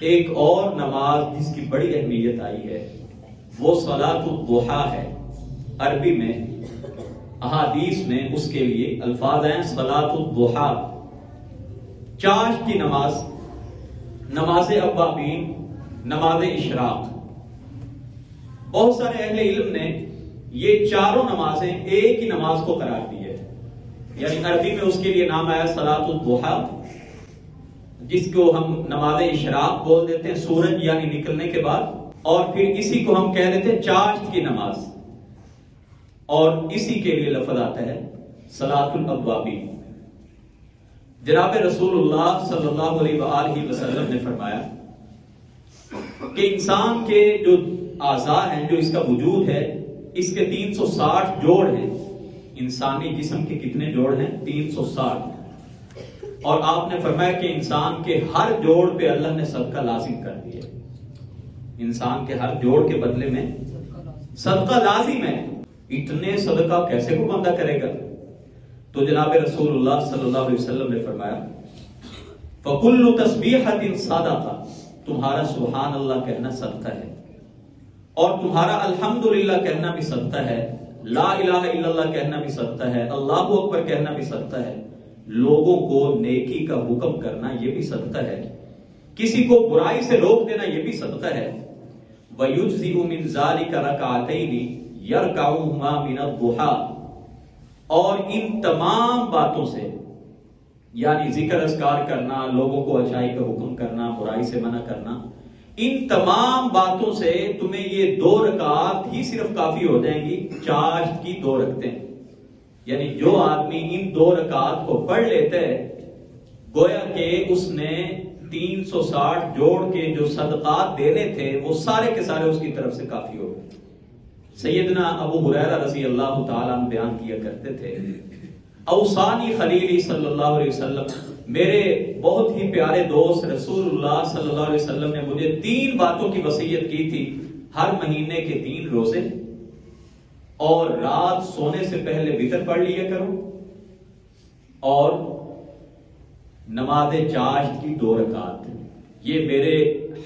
ایک اور نماز جس کی بڑی اہمیت آئی ہے وہ صلاۃ الضحیٰ ہے۔ عربی میں احادیث میں اس کے لیے الفاظ ہیں صلاۃ الضحیٰ، چاشت کی نماز، نماز اوابین، نماز اشراق۔ بہت سارے اہل علم نے یہ چاروں نمازیں ایک ہی نماز کو قرار دی ہے، یعنی عربی میں اس کے لیے نام آیا صلاۃ الضحیٰ، جس کو ہم نماز اشراق بول دیتے ہیں سورج یعنی نکلنے کے بعد، اور پھر اسی کو ہم کہہ دیتے ہیں چاشت کی نماز، اور اسی کے لیے لفظ آتا ہے صلاۃ الاوابین۔ جناب رسول اللہ صلی اللہ علیہ وآلہ وسلم نے فرمایا کہ انسان کے جو اعضاء ہیں، جو اس کا وجود ہے، اس کے 360 جوڑ ہیں۔ انسانی جسم کے کتنے جوڑ ہیں؟ 360۔ اور آپ نے فرمایا کہ انسان کے ہر جوڑ پہ اللہ نے صدقہ لازم کر دیا۔ انسان کے ہر جوڑ کے بدلے میں صدقہ لازم ہے۔ اتنے صدقہ کیسے کو بندہ کرے گا؟ تو جناب رسول اللہ صلی اللہ علیہ وسلم نے فرمایا فَكُلُّ تَسْبِيحَةٍ صَدَقَةٌ، تمہارا سبحان اللہ کہنا صدقہ ہے، اور تمہارا الحمدللہ کہنا بھی صدقہ ہے، لا الہ الا اللہ کہنا بھی صدقہ ہے، اللہ اکبر کہنا بھی صدقہ ہے، لوگوں کو نیکی کا حکم کرنا یہ بھی صدقہ ہے، کسی کو برائی سے روک دینا یہ بھی صدقہ ہے۔ وَيُجْزِئُ مِنْ ذَلِكَ رَكَعَتَيْنِ يَرْكَعُهُمَا مِنَ الضُّحَىٰ، اور ان تمام باتوں سے، یعنی ذکر اذکار کرنا، لوگوں کو اچھائی کا حکم کرنا، برائی سے منع کرنا، ان تمام باتوں سے تمہیں یہ 2 رکعات ہی صرف کافی ہو جائیں گی، چاشت کی 2 رکعتیں۔ یعنی جو آدمی ان 2 رکعات کو پڑھ لیتا ہے، گویا کہ اس نے 360 جوڑ کے جو صدقات دینے تھے وہ سارے کے سارے اس کی طرف سے کافی ہو گئے۔ سیدنا ابو ہریرہ رضی اللہ تعالیٰ عنہ بیان کیا کرتے تھے، اوصانی خلیلی صلی اللہ علیہ وسلم، میرے بہت ہی پیارے دوست رسول اللہ صلی اللہ علیہ وسلم نے مجھے 3 باتوں کی وصیت کی تھی، ہر مہینے کے 3 روزے، اور رات سونے سے پہلے وتر پڑھ لیا کرو، اور نماز چاشت کی 2 رکعات۔ یہ میرے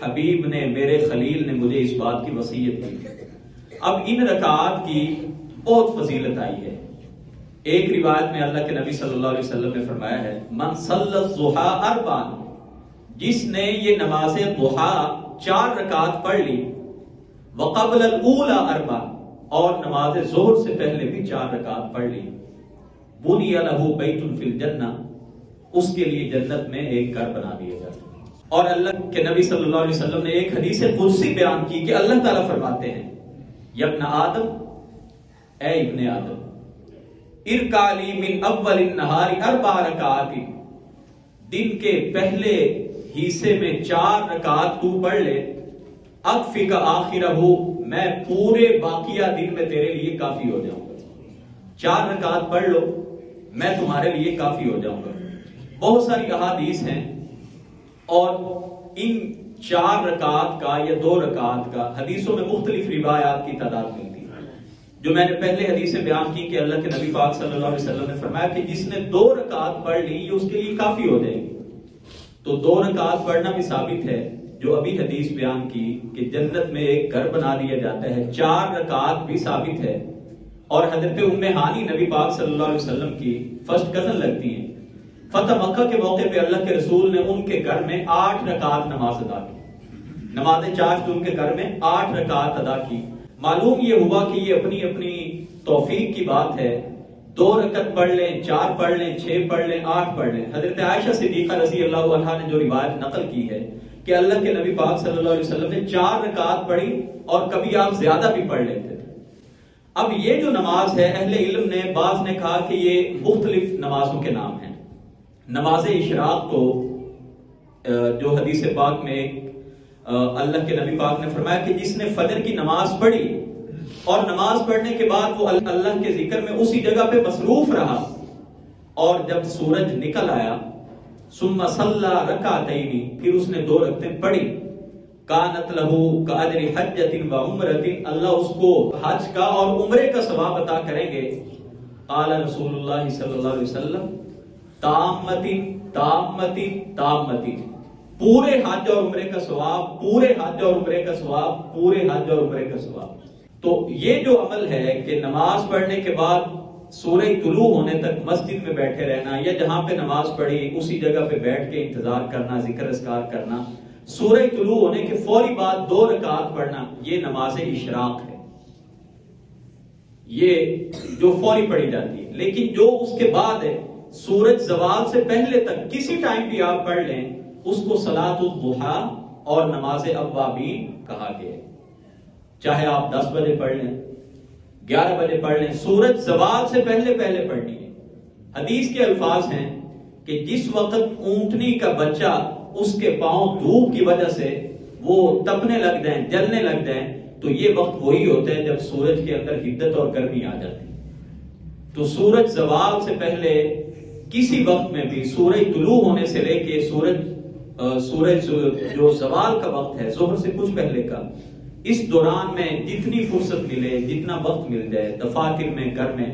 حبیب نے، میرے خلیل نے مجھے اس بات کی وصیت کی۔ اب ان رکعات کی بہت فضیلت آئی ہے۔ ایک روایت میں اللہ کے نبی صلی اللہ علیہ وسلم نے فرمایا ہے من صلی الضحیٰ 4، جس نے یہ نماز ضحیٰ 4 رکعات پڑھ لی، وقبل الاولی 4، اور نماز ظہر سے پہلے بھی 4 رکعات پڑھ لی، بنی لہ بیت فی الجنہ، اس کے لیے جنت میں ایک گھر بنا دیا جاتا ہے۔ اور اللہ کے نبی صلی اللہ علیہ وسلم نے ایک حدیث قدسی بیان کی کہ اللہ تعالیٰ فرماتے ہیں یا ابن آدم، اے ابن آدم، ارکع لی من اول النہار 4 رکعات، دن کے پہلے حصے میں 4 رکعات تو پڑھ لے، اکفک آخرہ، میں پورے باقیہ دن میں تیرے لیے کافی ہو جاؤں گا۔ 4 رکعات پڑھ لو، میں تمہارے لیے کافی ہو جاؤں گا۔ بہت ساری احادیث ہیں، اور ان 4 رکعات کا یا 2 رکعات کا حدیثوں میں مختلف روایات کی تعداد ملتی ہے۔ جو میں نے پہلے حدیثیں بیان کی کہ اللہ کے نبی پاک صلی اللہ علیہ وسلم نے فرمایا کہ جس نے 2 رکعات پڑھ لی یہ اس کے لیے کافی ہو جائے گی۔ تو 2 رکعات پڑھنا بھی ثابت ہے، جو ابھی حدیث بیان کی کہ جنت میں ایک گھر بنا دیا جاتا ہے، 4 رکعات بھی ثابت ہے۔ اور حضرت ام ہانی نبی پاک صلی اللہ علیہ وسلم کی فرسٹ کزن لگتی ہیں۔ فتح مکہ کے موقع پہ اللہ کے رسول نے ان کے گھر میں 8 رکعات نماز ادا کی، نماز چاشت ان کے گھر میں 8 رکعات ادا کی۔ معلوم یہ ہوا کہ یہ اپنی اپنی توفیق کی بات ہے، 2 رکعت پڑھ لیں، 4 پڑھ لیں، 6 پڑھ لیں، 8 پڑھ لیں۔ حضرت عائشہ صدیقہ رضی اللہ عنہا نے جو روایت نقل کی ہے کہ اللہ کے نبی پاک صلی اللہ علیہ وسلم نے 4 رکعات پڑھی، اور کبھی آپ زیادہ بھی پڑھ لیتے تھے۔ اب یہ جو نماز ہے، اہل علم نے بعض نے کہا کہ یہ مختلف نمازوں کے نام ہیں۔ نماز اشراق تو جو حدیث پاک میں اللہ کے نبی پاک نے فرمایا کہ جس نے فجر کی نماز پڑھی اور نماز پڑھنے کے بعد وہ اللہ کے ذکر میں اسی جگہ پہ مصروف رہا، اور جب سورج نکل آیا ثم صلی رکعتین، پھر اس نے 2 رکعتیں پڑھی، کانت لہ کاجر حجۃ و عمرۃ، اللہ اس کو حج کا اور عمرے کا ثواب عطا کریں گے۔ قال رسول اللہ صلی اللہ علیہ وسلم تامۃ تامۃ تامۃ، پورے حج اور عمرے کا ثواب، پورے حج اور عمرے کا ثواب، پورے حج اور عمرے کا ثواب۔ تو یہ جو عمل ہے کہ نماز پڑھنے کے بعد سورج طلوع ہونے تک مسجد میں بیٹھے رہنا، یا جہاں پہ نماز پڑھی اسی جگہ پہ بیٹھ کے انتظار کرنا، ذکر اذکار کرنا، سورج طلوع ہونے کے فوری بعد 2 رکعت پڑھنا، یہ نماز اشراق ہے، یہ جو فوری پڑھی جاتی ہے۔ لیکن جو اس کے بعد ہے، سورج زوال سے پہلے تک کسی ٹائم بھی آپ پڑھ لیں، اس کو صلاۃ الضحیٰ اور نماز اوابین کہا گیا ہے۔ چاہے آپ 10 بجے پڑھ لیں، 11 بجے پڑھ لیں، سورج زوال سے پہلے پہلے پڑھنی ہے۔ حدیث کے الفاظ ہیں کہ جس وقت اونٹنی کا بچہ اس کے پاؤں دھوپ کی وجہ سے وہ تپنے لگ جائیں، جلنے لگ جائیں، تو یہ وقت وہی ہوتا ہے جب سورج کے اندر حدت اور گرمی آ جاتی ہے۔ تو سورج زوال سے پہلے کسی وقت میں بھی، سورج طلوع ہونے سے لے کے سورج جو زوال کا وقت ہے، ظہر سے کچھ پہلے کا، اس دوران میں جتنی فرصت ملے، جتنا وقت مل جائے، دفاتر میں، گھر میں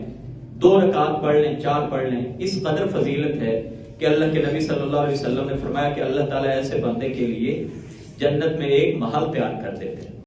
2 رکعت پڑھ لیں، 4 پڑھ لیں۔ اس قدر فضیلت ہے کہ اللہ کے نبی صلی اللہ علیہ وسلم نے فرمایا کہ اللہ تعالیٰ ایسے بندے کے لیے جنت میں ایک محل تیار کر دیتے ہیں۔